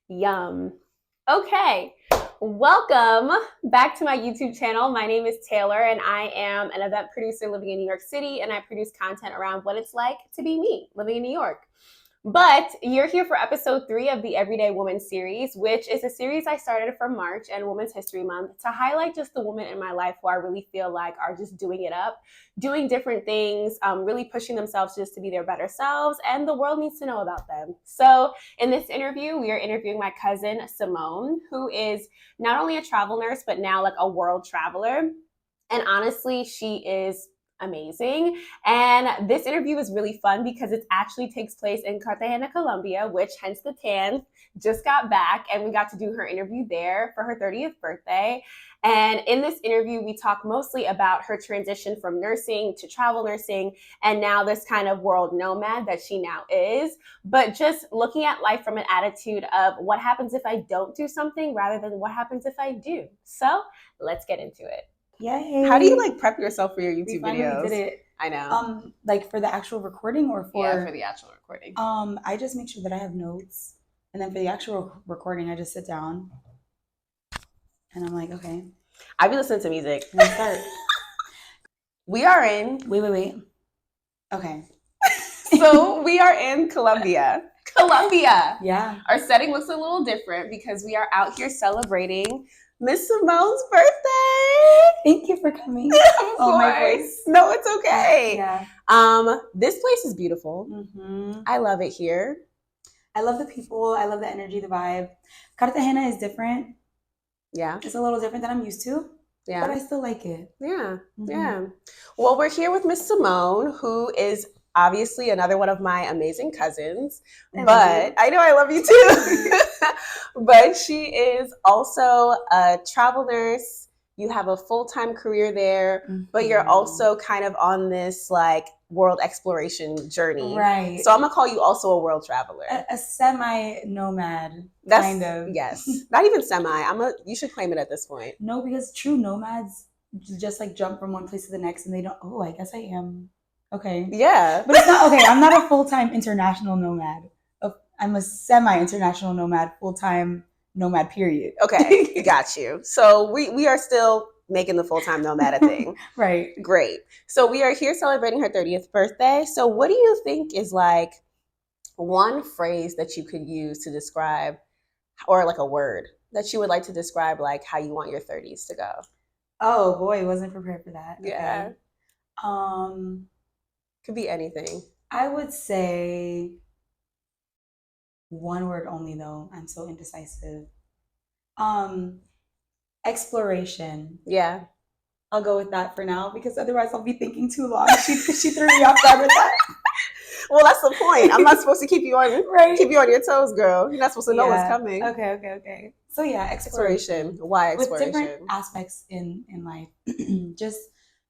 Yum. Okay, welcome back to my YouTube channel. My name is Taylor and I am an event producer living in New York City, and I produce content around what it's like to be me living in New York. But you're here for episode 3 of the Everyday Woman series, which is a series I started for March and Women's History Month to highlight just the women in my life who I really feel like are just doing it up, doing different things, really pushing themselves just to be their better selves, and the world needs to know about them. So in this interview, we are interviewing my cousin, Symone, who is not only a travel nurse, but now like a world traveler. And honestly, she is amazing. And this interview is really fun because it actually takes place in Cartagena, Colombia, which hence the tan, just got back, and we got to do her interview there for her 30th birthday. And in this interview, we talk mostly about her transition from nursing to travel nursing, and now this kind of world nomad that she now is, but just looking at life from an attitude of what happens if I don't do something rather than what happens if I do. So let's get into it. Yay. How do you like prep yourself for your YouTube videos? We did it. I know. Like for the actual recording or for? Yeah, for the actual recording. I just make sure that I have notes, and then for the actual recording, I just sit down, and I'm like, okay. I be listening to music. Let's start. We are in. Wait. Okay. So we are in Colombia. Colombia. Yeah. Our setting looks a little different because we are out here celebrating Miss Symone's birthday. Thank you for coming. My voice. No, it's okay. Yeah. This place is beautiful. Mm-hmm. I love it here. I love the people. I love the energy, the vibe. Cartagena is different. Yeah. It's a little different than I'm used to. Yeah. But I still like it. Yeah. Mm-hmm. Yeah. Well, we're here with Miss Symone, who is obviously another one of my amazing cousins. I know I love you too. But she is also a travel nurse. You have a full-time career there, but you're also kind of on this like world exploration journey. Right. So I'm gonna call you also a world traveler. A semi-nomad, kind of. Yes. Not even semi. You should claim it at this point. No, because true nomads just like jump from one place to the next and they don't, I guess I am. Okay. Yeah. But it's not, okay, I'm not a full-time international nomad. I'm a semi-international nomad, full-time nomad, period. Okay, got you. So we are still making the full-time nomad a thing. Right. Great. So we are here celebrating her 30th birthday. So what do you think is like one phrase that you could use to describe, or like a word that you would like to describe like how you want your 30s to go? Oh boy, wasn't prepared for that. Yeah. Okay. Could be anything. I would say one word only, though. I'm so indecisive. Exploration. Yeah. I'll go with that for now because otherwise I'll be thinking too long. She threw me off guard with that. Well, that's the point. I'm not supposed to keep you on your toes, girl. You're not supposed to know what's coming. Okay. So yeah, exploration. Why exploration? With different aspects in life. Just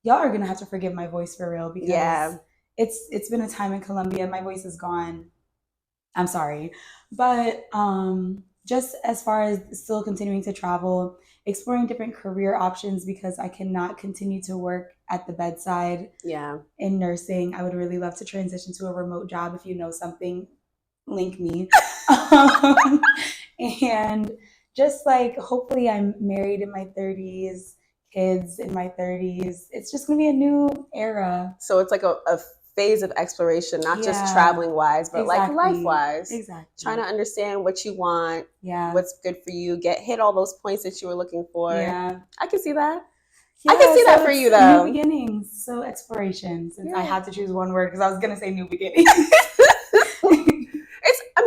y'all are gonna have to forgive my voice for real because it's been a time in Colombia. My voice is gone. I'm sorry. But just as far as still continuing to travel, exploring different career options because I cannot continue to work at the bedside in nursing. I would really love to transition to a remote job. If you know something, link me. And just like, hopefully I'm married in my 30s, kids in my 30s. It's just going to be a new era. So it's like a phase of exploration, not just traveling wise, but like life wise. Exactly. Trying to understand what you want, what's good for you, hit all those points that you were looking for. Yeah. I can see that. I can see that for you though. New beginnings. So exploration, since I had to choose one word because I was going to say new beginnings.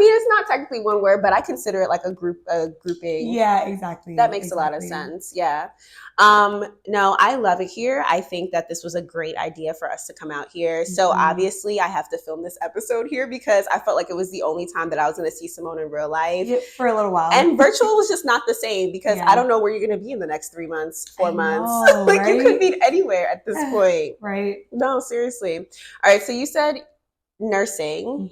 It's not technically one word, but I consider it like a grouping. Yeah, exactly. That makes a lot of sense. Yeah. No, I love it here. I think that this was a great idea for us to come out here. So obviously I have to film this episode here because I felt like it was the only time that I was going to see Symone in real life. Yeah, for a little while. And virtual was just not the same because I don't know where you're going to be in the next 3 months, 4 months. Like you could be anywhere at this point. Right. No, seriously. All right. So you said nursing.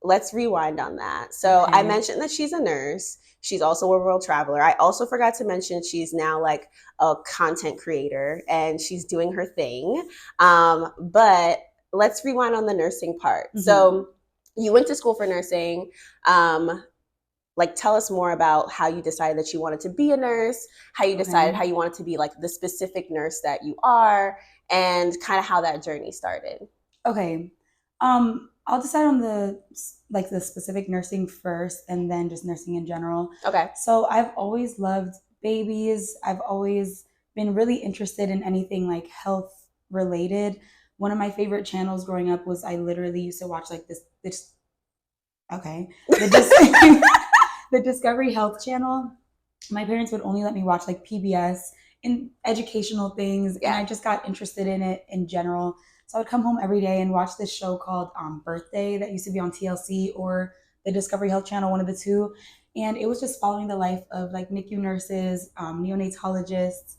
Let's rewind on that. So I mentioned that she's a nurse. She's also a world traveler. I also forgot to mention she's now like a content creator and she's doing her thing. But let's rewind on the nursing part. So you went to school for nursing. like, tell us more about how you decided that you wanted to be a nurse, how you decided how you wanted to be like the specific nurse that you are, and kind of how that journey started. Okay. I'll decide on the specific nursing first and then just nursing in general. Okay. So I've always loved babies. I've always been really interested in anything like health related. One of my favorite channels growing up was I literally used to watch like this okay. The Discovery Health channel. My parents would only let me watch like PBS and educational things, and I just got interested in it in general. So I would come home every day and watch this show called Birthday that used to be on TLC or the Discovery Health channel, one of the two. And it was just following the life of like NICU nurses, neonatologists.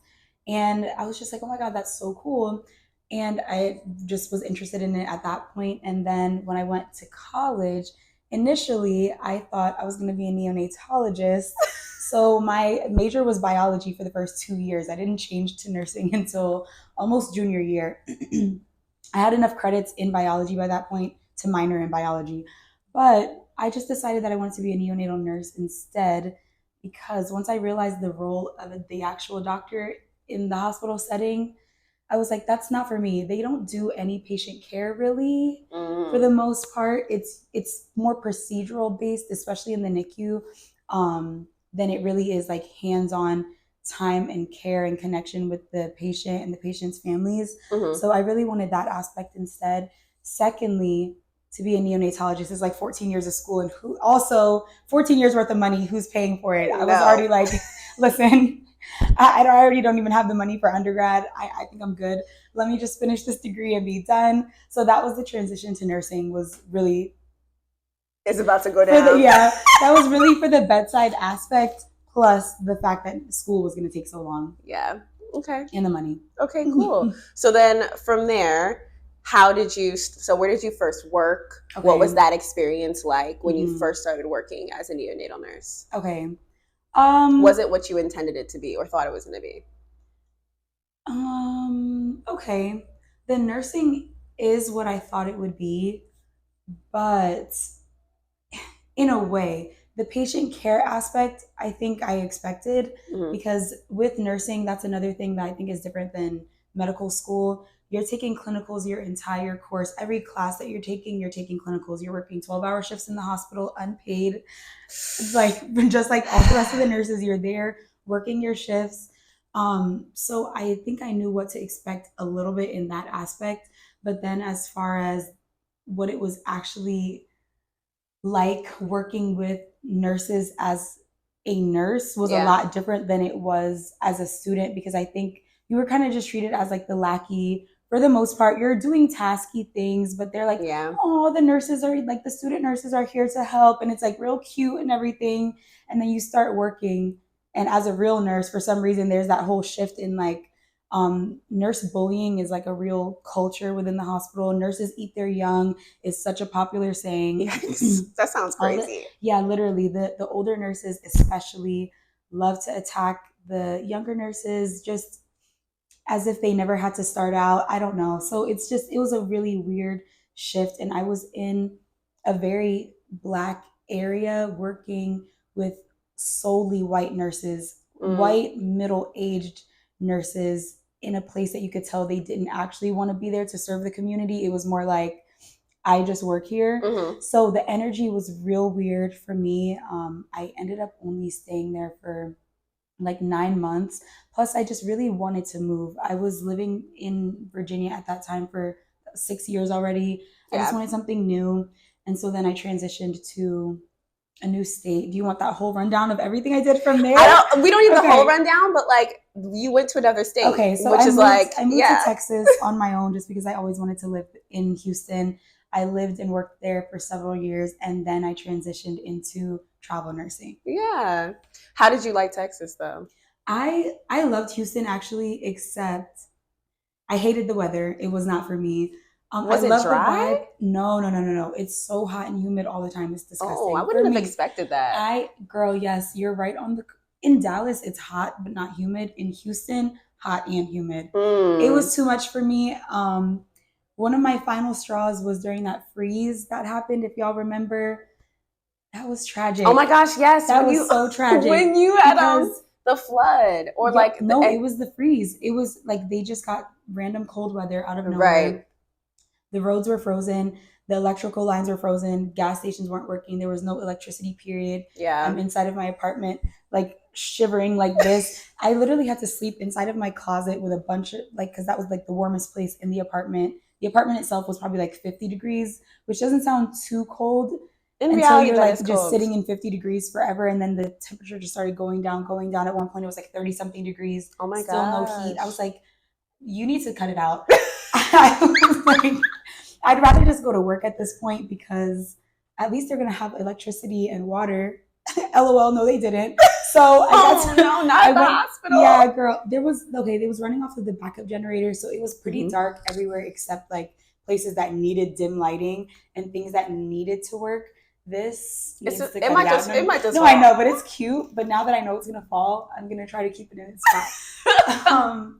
And I was just like, oh my God, that's so cool. And I just was interested in it at that point. And then when I went to college, initially I thought I was going to be a neonatologist. So my major was biology for the first 2 years. I didn't change to nursing until almost junior year. I had enough credits in biology by that point to minor in biology. But I just decided that I wanted to be a neonatal nurse instead, because once I realized the role of the actual doctor in the hospital setting, I was like, that's not for me. They don't do any patient care really for the most part. It's more procedural based, especially in the NICU, than it really is like hands-on time and care and connection with the patient and the patient's families. So I really wanted that aspect instead. Secondly, to be a neonatologist is like 14 years of school, and who also 14 years worth of money. Who's paying for it? I was already like, listen, I already don't even have the money for undergrad. I think I'm good. Let me just finish this degree and be done. So that was the transition to nursing, was really, it's about to go down. That was really for the bedside aspect, plus the fact that school was going to take so long. Yeah. Okay. And the money. Okay, cool. So then from there, where did you first work? Okay. What was that experience like when you first started working as a neonatal nurse? Okay. Was it what you intended it to be or thought it was going to be? Okay. The nursing is what I thought it would be, but in a way, the patient care aspect, I think I expected, because with nursing, that's another thing that I think is different than medical school. You're taking clinicals your entire course. Every class that you're taking clinicals. You're working 12-hour shifts in the hospital, unpaid. Like, just like all the rest of the nurses, you're there working your shifts. So I think I knew what to expect a little bit in that aspect. But then as far as what it was actually like working with nurses as a nurse was a lot different than it was as a student, because I think you were kind of just treated as like the lackey. For the most part, you're doing tasky things, but they're like, oh, the nurses are like, the student nurses are here to help. And it's like real cute and everything. And then you start working. And as a real nurse, for some reason, there's that whole shift in like, nurse bullying is like a real culture within the hospital. Nurses eat their young is such a popular saying. Yes, that sounds crazy. Literally, the older nurses especially love to attack the younger nurses, just as if they never had to start out. I don't know. So it was a really weird shift. And I was in a very Black area working with solely white nurses, white middle-aged nurses, in a place that you could tell they didn't actually want to be there to serve the community. It was more like, I just work here. So the energy was real weird for me. I ended up only staying there for like 9 months. Plus, I just really wanted to move. I was living in Virginia at that time for 6 years already. I just wanted something new. And so then I transitioned to a new state. Do you want that whole rundown of everything I did from there? We don't need the whole rundown, but like, you went to another state. Okay, so I moved to Texas on my own just because I always wanted to live in Houston. I lived and worked there for several years, and then I transitioned into travel nursing. Yeah. How did you like Texas though? I loved Houston actually, except I hated the weather. It was not for me. Was it dry? No. It's so hot and humid all the time. It's disgusting. Oh, I wouldn't have expected that. Girl, yes, you're right in Dallas, it's hot but not humid. In Houston, hot and humid. It was too much for me. One of my final straws was during that freeze that happened, if y'all remember. That was tragic. Oh my gosh, yes. That was so tragic. When you had the flood or no, it was the freeze. It was like they just got random cold weather out of nowhere. Right. The roads were frozen. The electrical lines were frozen. Gas stations weren't working. There was no electricity, period. Yeah. I'm inside of my apartment, like shivering like this. I literally had to sleep inside of my closet with a bunch of, like, because that was like the warmest place in the apartment. The apartment itself was probably like 50 degrees, which doesn't sound too cold. In reality, you're that like is just cold. Sitting in 50 degrees forever, and then the temperature just started going down. At one point, it was like 30 something degrees. Oh my god! Still no heat. I was like, you need to cut it out. I was like, I'd rather just go to work at this point because at least they're gonna have electricity and water. LOL, no, they didn't. So I went, hospital. Yeah, girl. They was running off of the backup generator, so it was pretty dark everywhere except like places that needed dim lighting and things that needed to work. This it might just no, fall. I know, but it's cute. But now that I know it's gonna fall, I'm gonna try to keep it in its spot.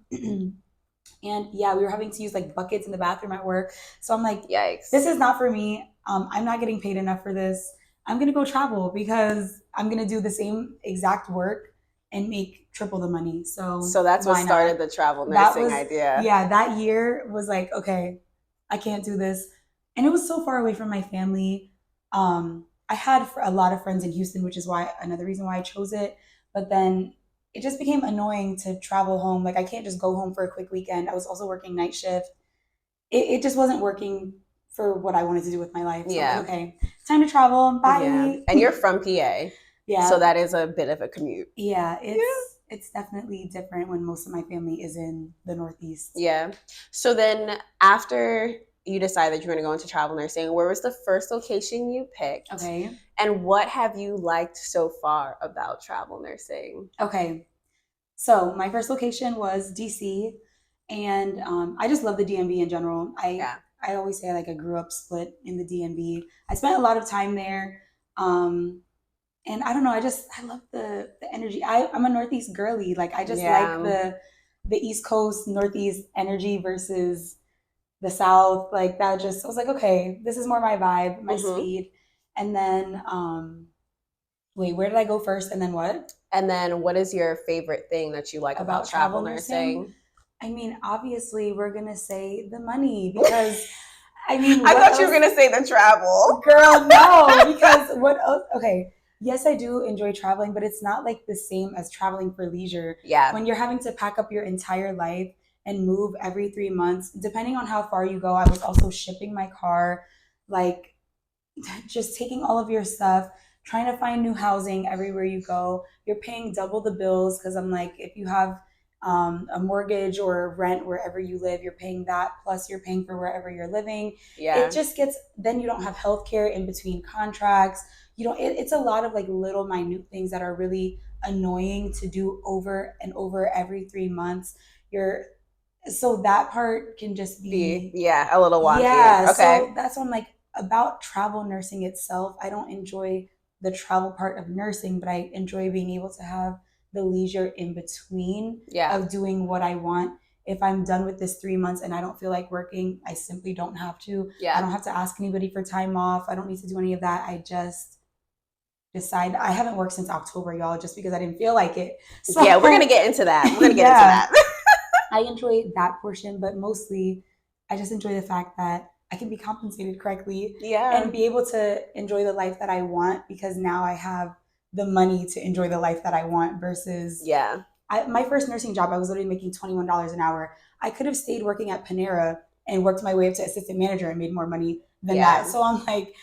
And yeah, we were having to use like buckets in the bathroom at work. So I'm like, yikes, this is not for me. I'm not getting paid enough for this. I'm gonna go travel because I'm gonna do the same exact work and make triple the money. So that's what started the travel nursing idea. Yeah, that year was like, okay, I can't do this. And it was so far away from my family. I had a lot of friends in Houston, which is another reason why I chose it. But then it just became annoying to travel home. Like I can't just go home for a quick weekend. I was also working night shift. It just wasn't working for what I wanted to do with my life. So yeah. Like, okay, it's time to travel. Bye. Yeah. And you're from PA. Yeah. So that is a bit of a commute. Yeah. It's definitely different when most of my family is in the Northeast. Yeah. So then after you decided that you're going to go into travel nursing, where was the first location you picked? Okay. And what have you liked so far about travel nursing? Okay. So my first location was DC, and I just love the DMV in general. I always say like I grew up split in the DMV. I spent a lot of time there. And I don't know, I love the energy. I'm a Northeast girly. Like I just like the East Coast Northeast energy versus the South. Like that I was like, okay, this is more my vibe, my speed. And then wait, where did I go first? And then what? And then what is your favorite thing that you like about travel nursing? I mean, obviously we're gonna say the money because I mean I thought you were gonna say the travel. Girl, no, because what else? Okay. Yes, I do enjoy traveling, but it's not like the same as traveling for leisure. Yeah. When you're having to pack up your entire life and move every 3 months, depending on how far you go. I was also shipping my car, like just taking all of your stuff, trying to find new housing everywhere you go. You're paying double the bills because I'm like, if you have a mortgage or rent wherever you live, you're paying that, plus you're paying for wherever you're living. Yeah. It just gets, then you don't have healthcare in between contracts. It's a lot of like little minute things that are really annoying to do over and over every 3 months. So that part can just be a little wonky. Yeah. Okay. So that's what I'm like about travel nursing itself. I don't enjoy the travel part of nursing, but I enjoy being able to have the leisure in between of doing what I want. If I'm done with this 3 months and I don't feel like working, I simply don't have to. Yeah. I don't have to ask anybody for time off. I don't need to do any of that. I just decide. I haven't worked since October, y'all, just because I didn't feel like it. So, yeah, we're going to get into that. I enjoy that portion, but mostly I just enjoy the fact that I can be compensated correctly and be able to enjoy the life that I want because now I have the money to enjoy the life that I want versus my first nursing job, I was literally making $21 an hour. I could have stayed working at Panera and worked my way up to assistant manager and made more money than that. So I'm like,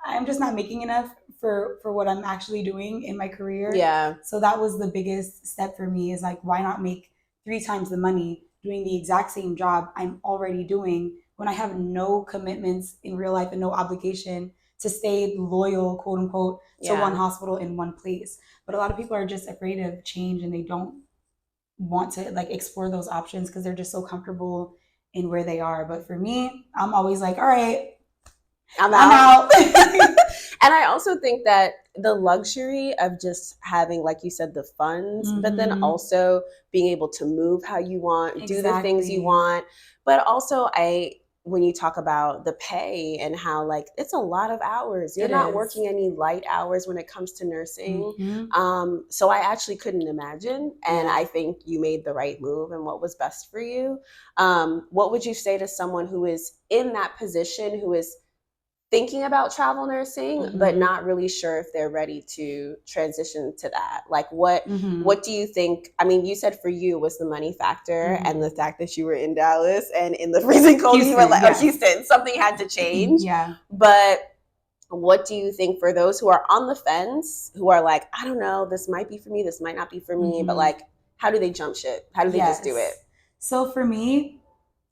I'm just not making enough for what I'm actually doing in my career. Yeah. So that was the biggest step for me is like, why not make 3 times the money doing the exact same job I'm already doing when I have no commitments in real life and no obligation to stay loyal, quote unquote, to one hospital in one place. But a lot of people are just afraid of change and they don't want to like explore those options because they're just so comfortable in where they are. But for me, I'm always like, all right, I'm out. And I also think that the luxury of just having, like you said, the funds, but then also being able to move how you want, do the things you want. But also I when you talk about the pay and how like it's a lot of hours. You're not working any light hours when it comes to nursing. Mm-hmm. So I actually couldn't imagine. And I think you made the right move and what was best for you. What would you say to someone who is in that position, who is thinking about travel nursing, but not really sure if they're ready to transition to that? Like what do you think? I mean, you said for you was the money factor and the fact that you were in Dallas and in the freezing cold, Houston, you were like, Houston, something had to change. But what do you think for those who are on the fence, who are like, I don't know, this might be for me, this might not be for me, but like, how do they jump ship? How do they just do it? So for me,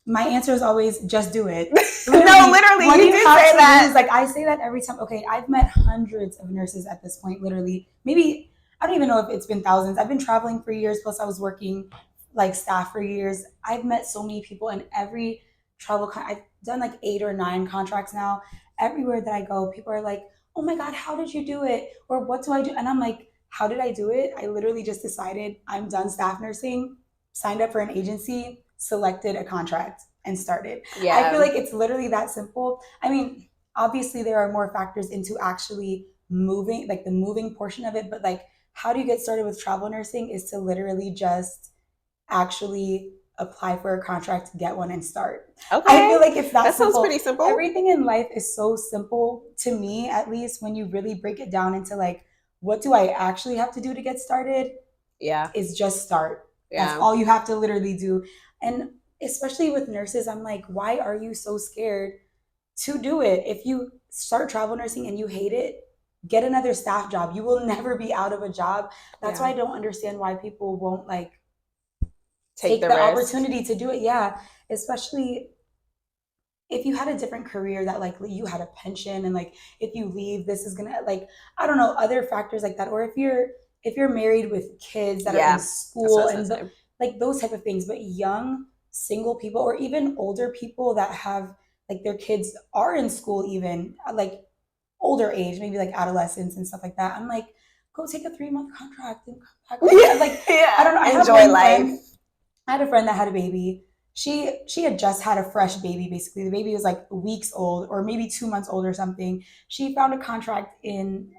my answer is always just do it. Literally, you did say that. Like I say that every time. Okay, I've met hundreds of nurses at this point. Literally, maybe I don't even know if it's been thousands. I've been traveling for years. Plus, I was working like staff for years. I've met so many people, and every travel I've done like 8 or 9 contracts now. Everywhere that I go, people are like, "Oh my God, how did you do it?" Or "What do I do?" And I'm like, "How did I do it?" I literally just decided I'm done staff nursing, signed up for an agency, selected a contract, and started. I feel like it's literally that simple. I mean, obviously there are more factors into actually moving, like the moving portion of it, but like how do you get started with travel nursing is to literally just actually apply for a contract, get one, and start. I feel like it's that simple. Sounds pretty simple. Everything in life is so simple to me, at least when you really break it down into like, what do I actually have to do to get started? Is just start. That's all you have to literally do. And especially with nurses, I'm like, why are you so scared to do it? If you start travel nursing and you hate it, get another staff job. You will never be out of a job. That's why I don't understand why people won't like take the opportunity to do it. Yeah, especially if you had a different career that like you had a pension and like if you leave, this is gonna like, I don't know, other factors like that. Or if you're married with kids that are in school and like those type of things. But young single people or even older people that have like their kids are in school, even like older age, maybe like adolescents and stuff like that, I'm like, go take a 3-month contract and come back. Like I don't know, I enjoy life. I had a friend that had a baby. She had just had a fresh baby. Basically the baby was like weeks old or maybe 2 months old or something. She found a contract in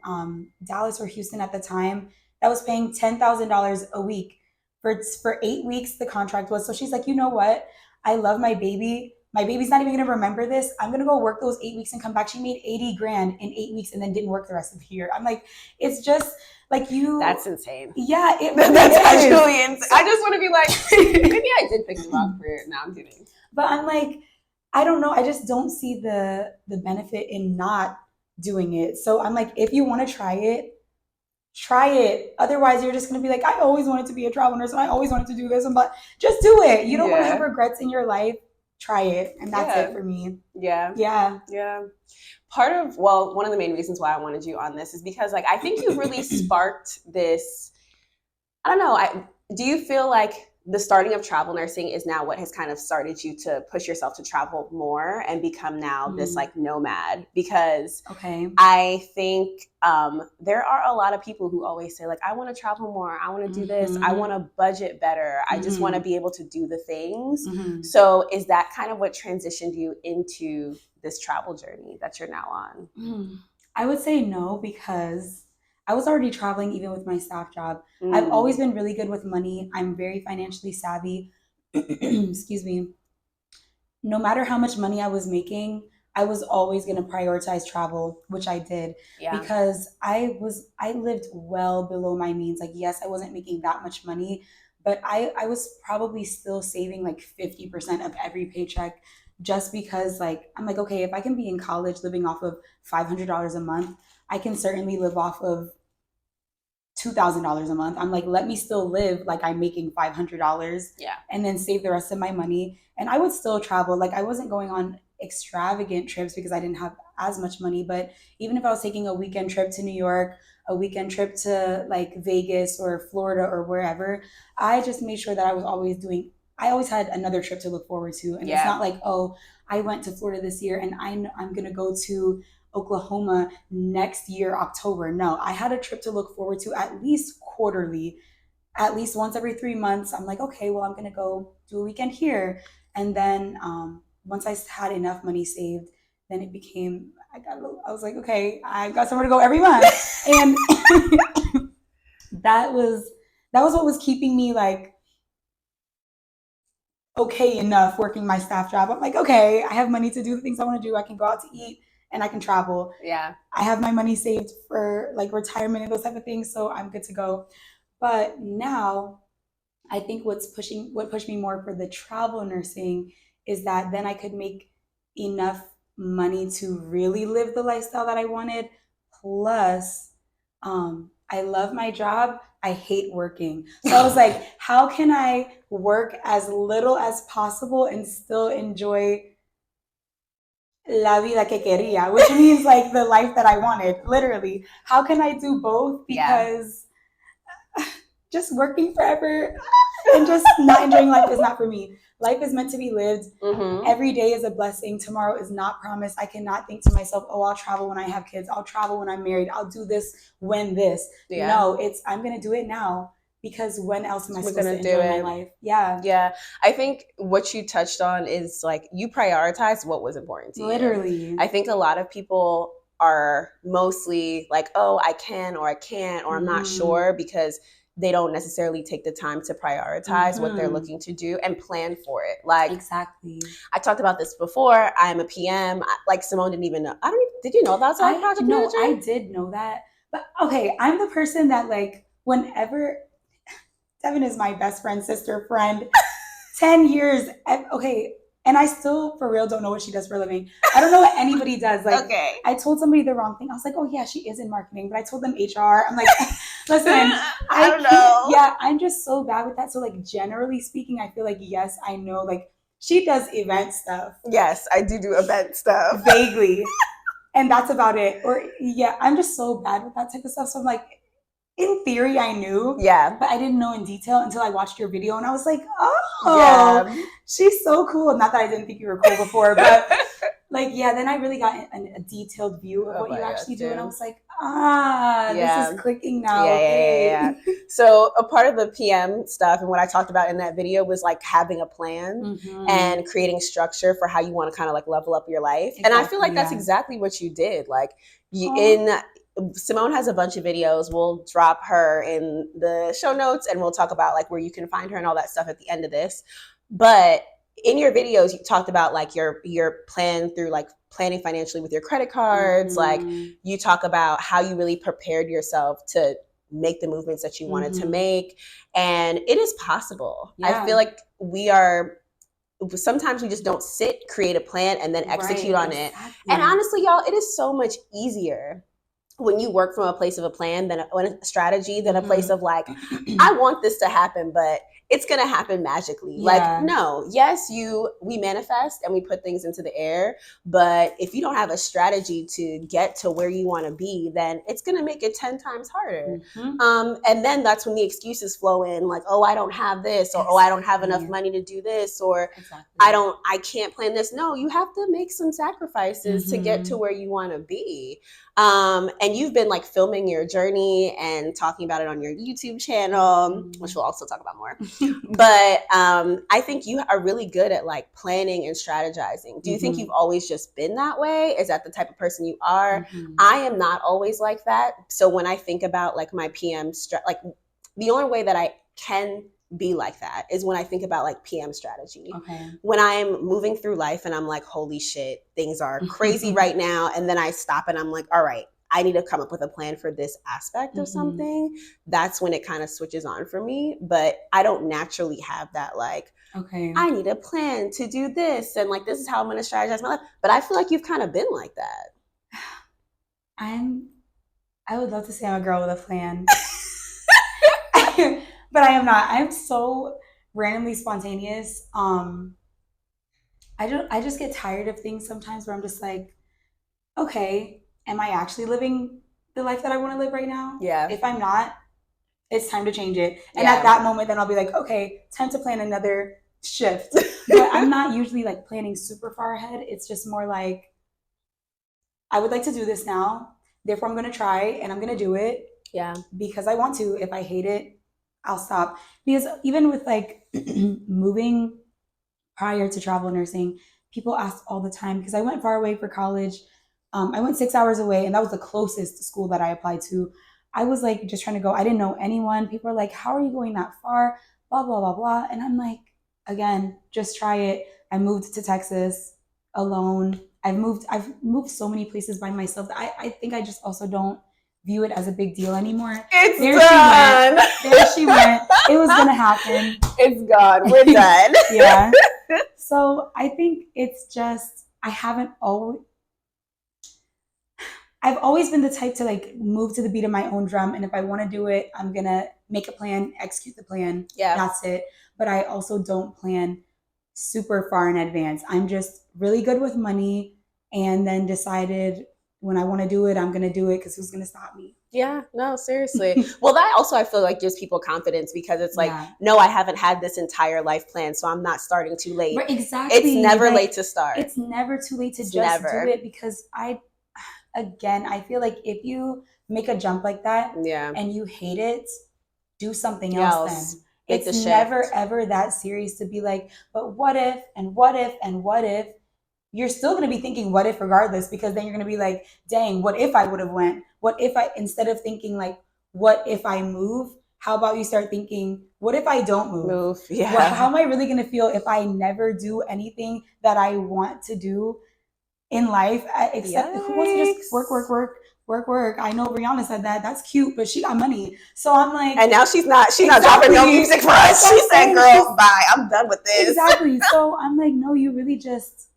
Dallas or Houston at the time that was paying $10,000 a week for 8 weeks. The contract was. So she's like, you know what? I love my baby. My baby's not even going to remember this. I'm going to go work those 8 weeks and come back. She made 80 grand in 8 weeks and then didn't work the rest of the year. I'm like, it's just like you. That's insane. Yeah. That's actually insane. I just want to be like, maybe I did pick the wrong career. No, I'm kidding. But I'm like, I don't know. I just don't see the benefit in not doing it. So I'm like, if you want to try it, try it. Otherwise, you're just going to be like, I always wanted to be a travel nurse and I always wanted to do this. But just do it. You don't want to have regrets in your life. Try it. And that's it for me. Yeah. One of the main reasons why I wanted you on this is because like, I think you really sparked this, I don't know. Do you feel like the starting of travel nursing is now what has kind of started you to push yourself to travel more and become now this like nomad? Because I think there are a lot of people who always say like, I want to travel more. I want to do this. I want to budget better. I just want to be able to do the things. So is that kind of what transitioned you into this travel journey that you're now on? I would say no, because I was already traveling even with my staff job. I've always been really good with money. I'm very financially savvy. Excuse me. No matter how much money I was making, I was always going to prioritize travel, which I did because I lived well below my means. Like, yes, I wasn't making that much money, but I was probably still saving like 50% of every paycheck just because like, I'm like, okay, if I can be in college living off of $500 a month, I can certainly live off of $2,000 a month. I'm like, let me still live like I'm making $500 and then save the rest of my money. And I would still travel. Like I wasn't going on extravagant trips because I didn't have as much money. But even if I was taking a weekend trip to New York, a weekend trip to like Vegas or Florida or wherever, I just made sure that I always had another trip to look forward to. And it's not like, oh, I went to Florida this year and I'm going to go to Oklahoma next year, October. No, I had a trip to look forward to at least quarterly, at least once every 3 months. I'm like, okay, well, I'm going to go do a weekend here. And then once I had enough money saved, then it became, I was like, okay, I've got somewhere to go every month. And that was what was keeping me like okay enough working my staff job. I'm like, okay, I have money to do the things I want to do. I can go out to eat and I can travel. Yeah. I have my money saved for like retirement and those type of things, so I'm good to go. But now I think what pushed me more for the travel nursing is that then I could make enough money to really live the lifestyle that I wanted. Plus, I love my job. I hate working. So I was like, how can I work as little as possible and still enjoy la vida que quería, which means like the life that I wanted, literally. How can I do both? Because just working forever and just not enjoying life is not for me. Life is meant to be lived. Every day is a blessing. Tomorrow is not promised. I cannot think to myself, oh, I'll travel when I have kids. I'll travel when I'm married. I'll do this when this. No, I'm going to do it now, because when else am I supposed to enjoy my life? Yeah. I think what you touched on is like you prioritized what was important to you. Literally. I think a lot of people are mostly like, oh, I can or I can't, or I'm not sure, because they don't necessarily take the time to prioritize what they're looking to do and plan for it. Like, exactly. I talked about this before. I'm a PM. Like, Symone didn't even know. Did you know about project manager? I did know that. But okay, I'm the person that like whenever Devin is my best friend, sister, friend, 10 years. Okay. And I still, for real, don't know what she does for a living. I don't know what anybody does. Like, okay. I told somebody the wrong thing. I was like, oh, yeah, she is in marketing. But I told them HR. I'm like, listen, I don't know. Yeah, I'm just so bad with that. So, like, generally speaking, I feel like, yes, I know. Like, she does event stuff. Yes, I do event stuff. Vaguely. And that's about it. Or, yeah, I'm just so bad with that type of stuff. So I'm like, in theory, I knew. Yeah. But I didn't know in detail until I watched your video. And I was like, oh, she's so cool. Not that I didn't think you were cool before, but like, yeah, then I really got a detailed view of what you actually do. And I was like, this is clicking now. Yeah. So a part of the PM stuff and what I talked about in that video was like having a plan and creating structure for how you want to kind of like level up your life. Exactly, and I feel like that's exactly what you did. Like Symone has a bunch of videos. We'll drop her in the show notes and we'll talk about like where you can find her and all that stuff at the end of this. But in your videos, you talked about like your plan through like planning financially with your credit cards. Like you talk about how you really prepared yourself to make the movements that you wanted to make. And it is possible. I feel like sometimes we just don't create a plan and then execute on it. And honestly, y'all, it is so much easier when you work from a place of a plan than a strategy than a place of like, I want this to happen, but it's going to happen magically. Like, no, yes, we manifest and we put things into the air, but if you don't have a strategy to get to where you want to be, then it's going to make it 10 times harder. And then that's when the excuses flow in, like, oh, I don't have this, or oh, I don't have enough money to do this, or I can't plan this. No, you have to make some sacrifices to get to where you want to be. And you've been like filming your journey and talking about it on your YouTube channel, which we'll also talk about more. But I think you are really good at like planning and strategizing. Do you think you've always just been that way? Is that the type of person you are? I am not always like that. So when I think about like my PM, like the only way that I can be like that is when I think about like PM strategy. When I'm moving through life and I'm like, holy shit, things are crazy right now. And then I stop and I'm like, all right, I need to come up with a plan for this aspect of something. That's when it kind of switches on for me. But I don't naturally have that like, I need a plan to do this. And like, this is how I'm going to strategize my life. But I feel like you've kind of been like that. I would love to say I'm a girl with a plan. But I am not. I'm so randomly spontaneous. I just get tired of things sometimes where I'm just like, okay, am I actually living the life that I want to live right now? Yeah. If I'm not, it's time to change it. And at that moment, then I'll be like, okay, time to plan another shift. But I'm not usually like planning super far ahead. It's just more like, I would like to do this now. Therefore, I'm going to try and I'm going to do it. Yeah. Because I want to. If I hate it, I'll stop. Because even with like moving prior to travel nursing, people ask all the time, because I went far away for college. I went 6 hours away, and that was the closest school that I applied to. I was like just trying to go. I didn't know anyone. People are like, how are you going that far? Blah, blah, blah, blah. And I'm like, again, just try it. I moved to Texas alone. I've moved so many places by myself that I think I just also don't view it as a big deal anymore. It's there done. She went. There she went. It was gonna happen. It's gone. We're done. Yeah. So I think it's just I've always been the type to like move to the beat of my own drum, and if I want to do it, I'm gonna make a plan, execute the plan. Yeah, that's it. But I also don't plan super far in advance. I'm just really good with money, and then decided when I want to do it, I'm gonna do it, because who's gonna stop me? Yeah, no, seriously. Well, that also I feel like gives people confidence, because it's like, no, I haven't had this entire life plan, so I'm not starting too late. Right, exactly. It's never late to start. It's never too late to do it, because I feel like if you make a jump like that and you hate it, do something else then. It's never ever that serious to be like, but what if, and what if, and what if? You're still going to be thinking what if regardless, because then you're going to be like, dang, what if I would have went? What if instead of thinking like, what if I move? How about you start thinking, what if I don't move? Yeah. Well, how am I really going to feel if I never do anything that I want to do in life? Except who wants to just work. I know Rihanna said that. That's cute, but she got money. So I'm like, and now she's not dropping no music for us. She said, girl, bye. I'm done with this. Exactly. So I'm like, no, you really just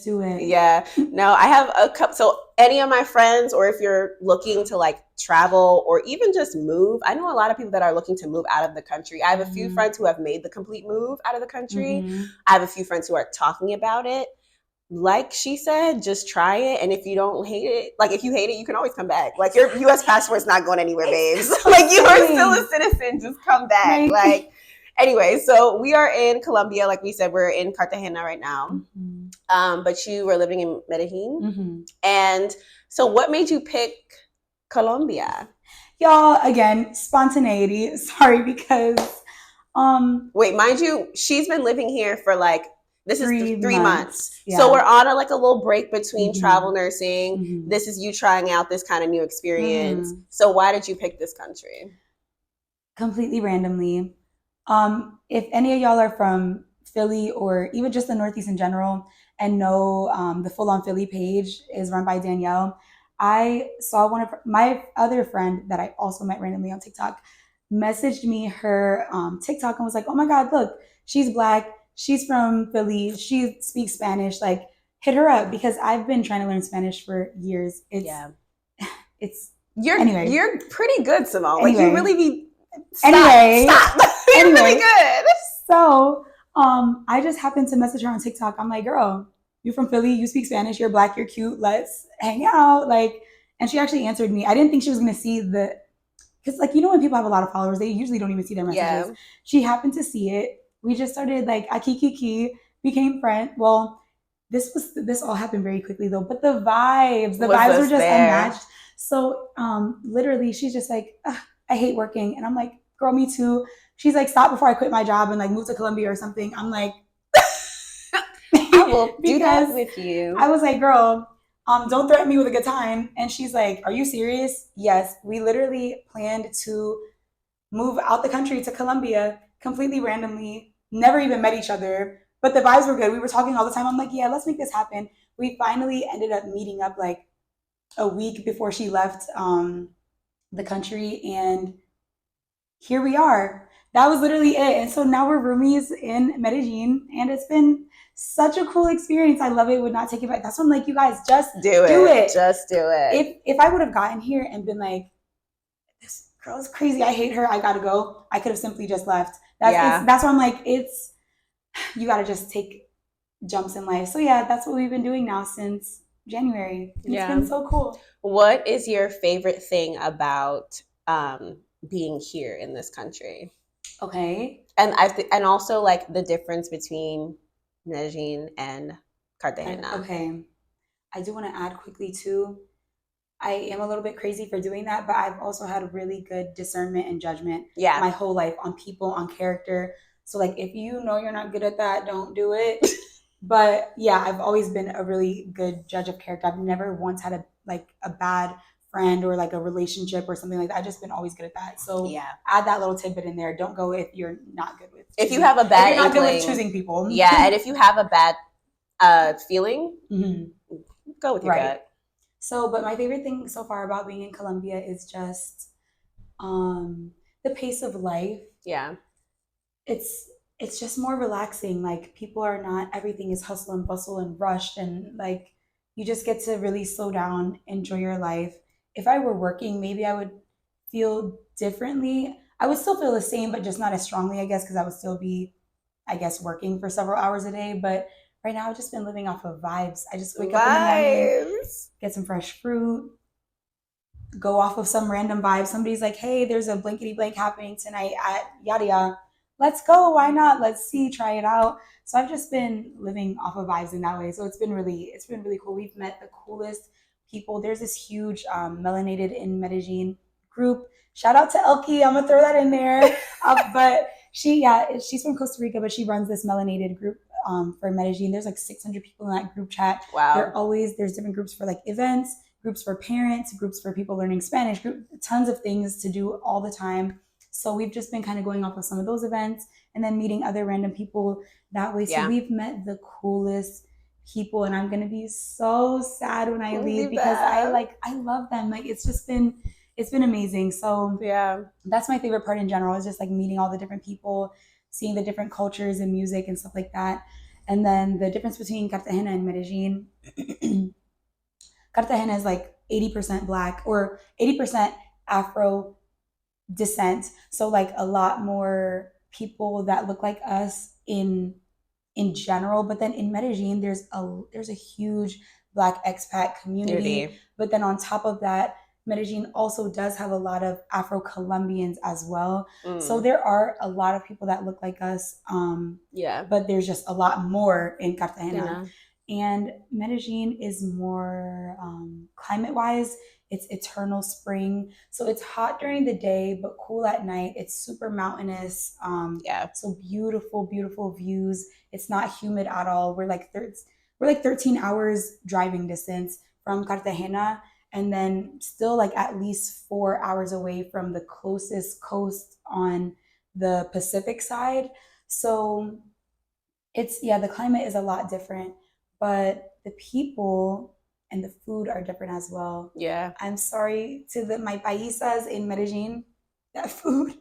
do it. Yeah. No, I have a couple. So any of my friends, or if you're looking to like travel or even just move, I know a lot of people that are looking to move out of the country. I have a few friends who have made the complete move out of the country. I have a few friends who are talking about it. Like she said, just try it. And if you don't hate it, like if you hate it, you can always come back. Like your US passport's not going anywhere, babes. Like you are still a citizen. Just come back. Like anyway, so we are in Colombia. Like we said, we're in Cartagena right now. But you were living in Medellín. And so what made you pick Colombia? Y'all, again, spontaneity. Sorry, because wait, mind you, she's been living here for like, this is 3 months. Yeah. So we're on a little break between travel nursing. This is you trying out this kind of new experience. So why did you pick this country? Completely randomly. If any of y'all are from Philly or even just the Northeast in general and know the Full On Philly page is run by Danielle, I saw one of my other friend that I also met randomly on TikTok messaged me her TikTok and was like, oh my God, look, she's Black. She's from Philly. She speaks Spanish. Like, hit her up, because I've been trying to learn Spanish for years. You're pretty good, Symone. Anyway. Like you really be. Stop. You're really good. So, I just happened to message her on TikTok. I'm like, girl, you're from Philly. You speak Spanish. You're Black. You're cute. Let's hang out. Like, and she actually answered me. I didn't think she was gonna see because like, you know, when people have a lot of followers, they usually don't even see their messages. Yeah. She happened to see it. We just started like kiki, became friends. Well, this all happened very quickly though, but the vibes were just unmatched. So literally she's just like, I hate working. And I'm like, girl, me too. She's like, stop before I quit my job and like move to Colombia or something. I'm like, I will do that with you. I was like, girl, don't threaten me with a good time. And she's like, are you serious? Yes. We literally planned to move out the country to Colombia completely randomly. Never even met each other, but the vibes were good. We were talking all the time. I'm like, yeah, let's make this happen. We finally ended up meeting up like a week before she left the country, and here we are. That was literally it. And so now we're roomies in Medellin, and it's been such a cool experience. I love it. Would not take it back. That's why I'm like, you guys, just do it. Just do it. If I would have gotten here and been like, this girl is crazy, I hate her, I gotta go, I could have simply just left. That's why I'm like, you gotta just take jumps in life. So yeah, that's what we've been doing now since January. And it's been so cool. What is your favorite thing about being here in this country? Okay. And also like the difference between Medellin and Cartagena. Okay. I do want to add quickly too, I am a little bit crazy for doing that, but I've also had really good discernment and judgment my whole life on people, on character. So like, if you know you're not good at that, don't do it. But yeah, I've always been a really good judge of character. I've never once had a bad friend or like a relationship or something like that. I've just been always good at that. So add that little tidbit in there. Don't go if you're not good with choosing. If you have a bad if you're not good with choosing people. Yeah, and if you have a bad feeling, go with your gut. So, but my favorite thing so far about being in Colombia is just the pace of life. Yeah. It's just more relaxing. Like people are not, everything is hustle and bustle and rushed, and like you just get to really slow down, enjoy your life. If I were working, maybe I would feel differently. I would still feel the same, but just not as strongly, I guess, because I would still be, I guess, working for several hours a day. But right now I've just been living off of vibes. I just wake up in the morning, get some fresh fruit, go off of some random vibe. Somebody's like, hey, there's a blankety blank happening tonight at yada yada. Let's go. Why not? Let's see, try it out. So I've just been living off of vibes in that way. So it's been really cool. We've met the coolest people. There's this huge Melanated in Medellin group. Shout out to Elkie. I'm gonna throw that in there. But she's from Costa Rica, but she runs this Melanated group for Medellin. There's like 600 people in that group chat. Wow. There's different groups for like events, groups for parents, groups for people learning Spanish, tons of things to do all the time. So we've just been kind of going off of some of those events and then meeting other random people that way. So we've met the coolest people, and I'm going to be so sad when I leave because I love them. Like it's been amazing. So that's my favorite part in general, is just like meeting all the different people, seeing the different cultures and music and stuff like that. And then the difference between Cartagena and Medellin. Cartagena is like 80% Black or 80% Afro descent. So like a lot more people that look like us in general. But then in Medellin, there's a huge Black expat community. But then on top of that, Medellin also does have a lot of Afro-Colombians as well. So there are a lot of people that look like us. But there's just a lot more in Cartagena. And Medellin is more climate-wise, it's eternal spring. So it's hot during the day, but cool at night. It's super mountainous. So beautiful, beautiful views. It's not humid at all. We're like 13 hours driving distance from Cartagena, and then still like at least 4 hours away from the closest coast on the Pacific side. So the climate is a lot different, but the people and the food are different as well. I'm sorry to my paisas in Medellin, that food.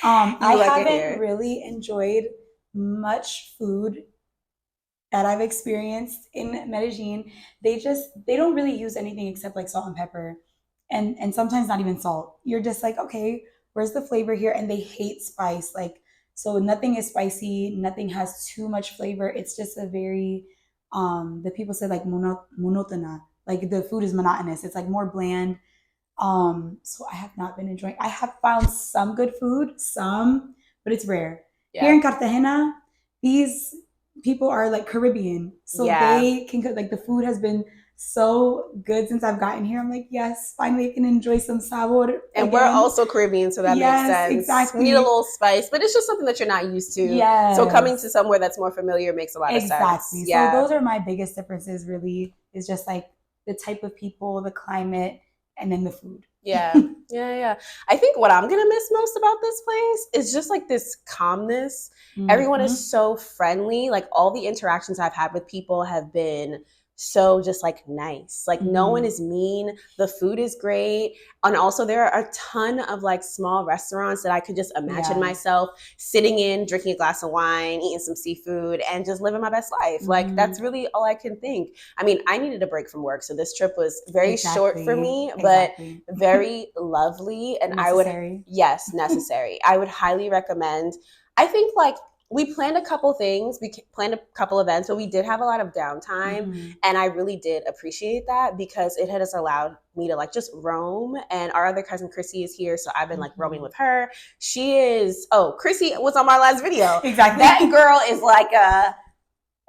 I haven't really enjoyed much food that I've experienced in Medellin. They don't really use anything except like salt and pepper, and sometimes not even salt. You're just like, okay, where's the flavor here? And they hate spice. Like, so nothing is spicy, nothing has too much flavor. It's just a very the people say like monotona, like the food is monotonous. It's like more bland. So I have not been enjoying. I have found some good food, but it's rare. Here in Cartagena, these people are like Caribbean, so they can cook. Like the food has been so good since I've gotten here. I'm like, yes, finally I can enjoy some sabor. And again, we're also Caribbean, so that makes sense. Exactly. We need a little spice, but it's just something that you're not used to. So coming to somewhere that's more familiar makes a lot of sense. Exactly. So those are my biggest differences, really, is just like the type of people, the climate, and then the food. Yeah. I think what I'm going to miss most about this place is just like this calmness. Everyone is so friendly. Like all the interactions I've had with people have been so just like nice. Like no one is mean. The food is great. And also there are a ton of like small restaurants that I could just imagine myself sitting in, drinking a glass of wine, eating some seafood, and just living my best life. Like that's really all I can think. I mean, I needed a break from work. So this trip was very short for me, but very lovely. And necessary. Necessary. I would highly recommend. I think like we planned a couple things. We planned a couple events, but we did have a lot of downtime. And I really did appreciate that because it has allowed me to like just roam. And our other cousin, Chrissy, is here. So I've been like roaming with her. Chrissy was on my last video. Exactly. That girl is like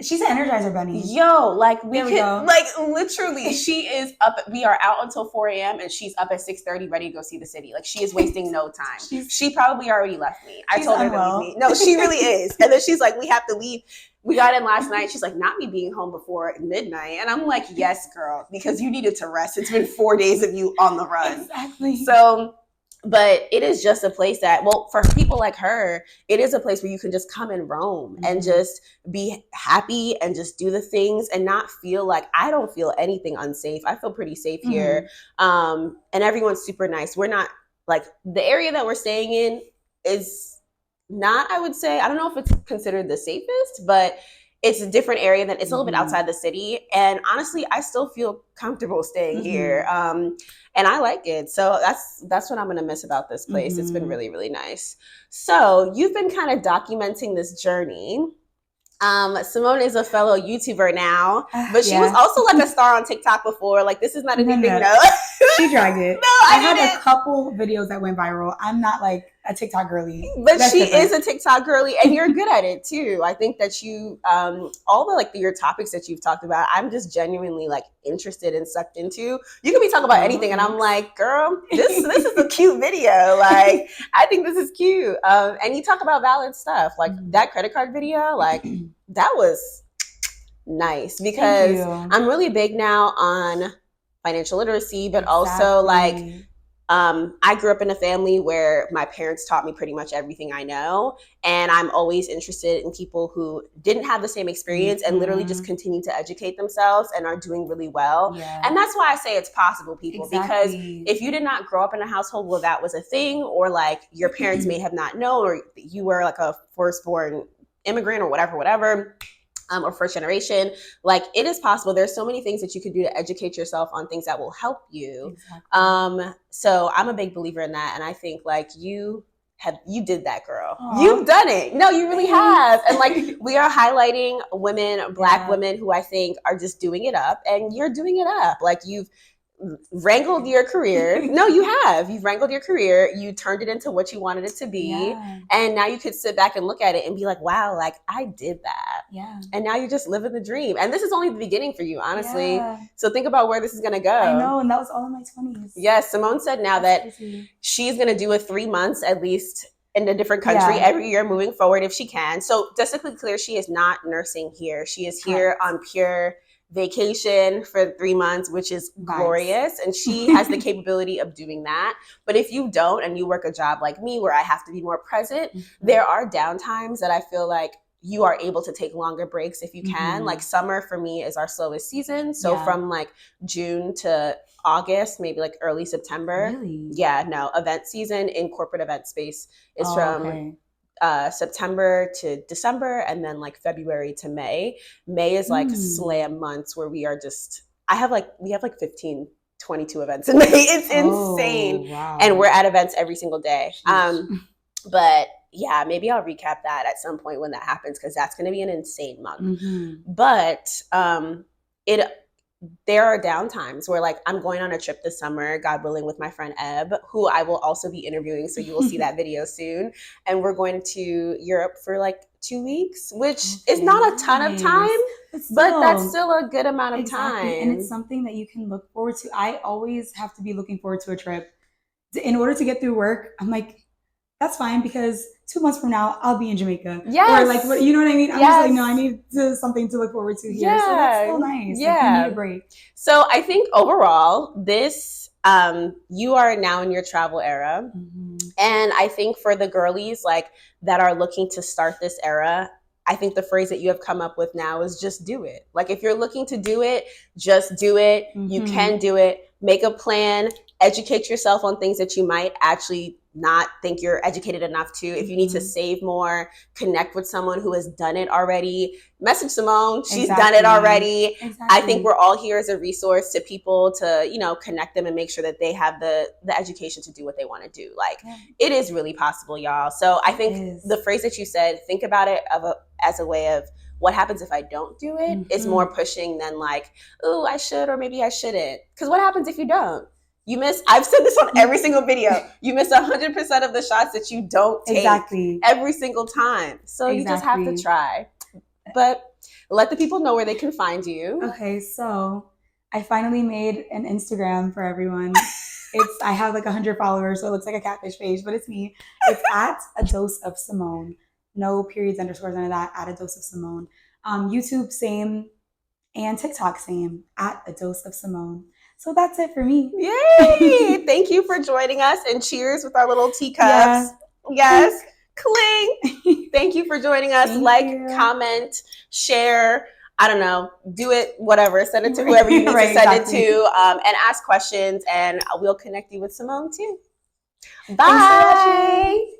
She's an Energizer Bunny. Yo, like we There could, like literally, she is up. We are out until 4 a.m. and she's up at 6:30, ready to go see the city. Like she is wasting no time. She probably already left me. I told her to leave me. No, she really is. And then she's like, we have to leave. We got in last night. She's like, not me being home before midnight. And I'm like, yes, girl, because you needed to rest. It's been 4 days of you on the run. Exactly. So. But it is just a place that, well, for people like her, it is a place where you can just come and roam and just be happy and just do the things and not feel like, I don't feel anything unsafe. I feel pretty safe here. And everyone's super nice. We're not, like, the area that we're staying in is not, I would say, I don't know if it's considered the safest, but it's a different area that it's a little bit outside the city. And honestly, I still feel comfortable staying here. And I like it. So that's what I'm going to miss about this place. It's been really, really nice. So you've been kind of documenting this journey. Symone is a fellow YouTuber now, but she was also like a star on TikTok before. Like, this is not a new thing, no. She dragged it. No, I had a couple videos that went viral. I'm not like a TikTok girly. But she is a TikTok girly, and you're good at it too. I think that you, all the like your topics that you've talked about, I'm just genuinely like interested and sucked into. You can be talking about anything, and I'm like, girl, this is a cute video. Like, I think this is cute. And you talk about valid stuff, like that credit card video, like that was nice because I'm really big now on financial literacy, but also like. I grew up in a family where my parents taught me pretty much everything I know. And I'm always interested in people who didn't have the same experience and literally just continue to educate themselves and are doing really well. And that's why I say it's possible, people, because if you did not grow up in a household where that was a thing, or like your parents may have not known, or you were like a firstborn immigrant or whatever, or first generation, like it is possible. There's so many things that you could do to educate yourself on things that will help you. So I'm a big believer in that. And I think like you did that, girl. Aww. You've done it. No, you really have. And like we are highlighting women, Black women who I think are just doing it up, and you're doing it up. Like you've wrangled your career. No, you have. You've wrangled your career. You turned it into what you wanted it to be. And now you could sit back and look at it and be like, wow, like I did that. And now you're just living the dream. And this is only the beginning for you, honestly. So think about where this is going to go. I know. And that was all in my 20s. Yes. Symone said now that she's going to do a 3 months at least in a different country every year moving forward if she can. So just to be clear, she is not nursing here. She is here on pure vacation for 3 months, which is glorious. And she has the capability of doing that. But if you don't, and you work a job like me where I have to be more present, there are downtimes that I feel like you are able to take longer breaks if you can. Like summer for me is our slowest season. So from like June to August, maybe like early September. Event season in corporate event space is from September to December, and then like February to May. May is like slam months where we are just, we have like 15, 22 events in May. It's insane. And we're at events every single day. But yeah, maybe I'll recap that at some point when that happens, because that's going to be an insane month. But there are downtimes where like I'm going on a trip this summer, God willing, with my friend Eb, who I will also be interviewing. So you will see that video soon. And we're going to Europe for like 2 weeks, which is not a ton of time, but that's still a good amount of time. And it's something that you can look forward to. I always have to be looking forward to a trip. In order to get through work, I'm like, that's fine, because 2 months from now, I'll be in Jamaica. Or like, what, you know what I mean? I'm just like, no, I need something to look forward to here. So that's so nice. Like, you need a break. So I think overall, this, you are now in your travel era. And I think for the girlies like that are looking to start this era, I think the phrase that you have come up with now is just do it. Like if you're looking to do it, just do it. You can do it. Make a plan. Educate yourself on things that you might actually not think you're educated enough to. If you need to save more, connect with someone who has done it already. Message Symone. She's done it already. I think we're all here as a resource to people to, you know, connect them and make sure that they have the education to do what they want to do. Like it is really possible, y'all. So I think the phrase that you said, think about it as a way of what happens if I don't do it, is more pushing than like, oh, I should, or maybe I shouldn't. Because what happens if you don't? You miss, I've said this on every single video, you miss 100% of the shots that you don't take every single time. So you just have to try. But let the people know where they can find you. Okay, so I finally made an Instagram for everyone. I have like 100 followers, so it looks like a catfish page, but it's me. It's at a dose of Symone. No periods, underscores, none of that. At a dose of Symone. YouTube, same. And TikTok, same. At a dose of Symone. So that's it for me. Yay! Thank you for joining us, and cheers with our little teacups. Yeah. Yes. Cling. Thank you for joining us. Thank you. Comment, share. I don't know, do it, whatever. Send it to whoever you need to send exactly. it to, and ask questions, and we'll connect you with Symone too. Bye. Thanks for watching.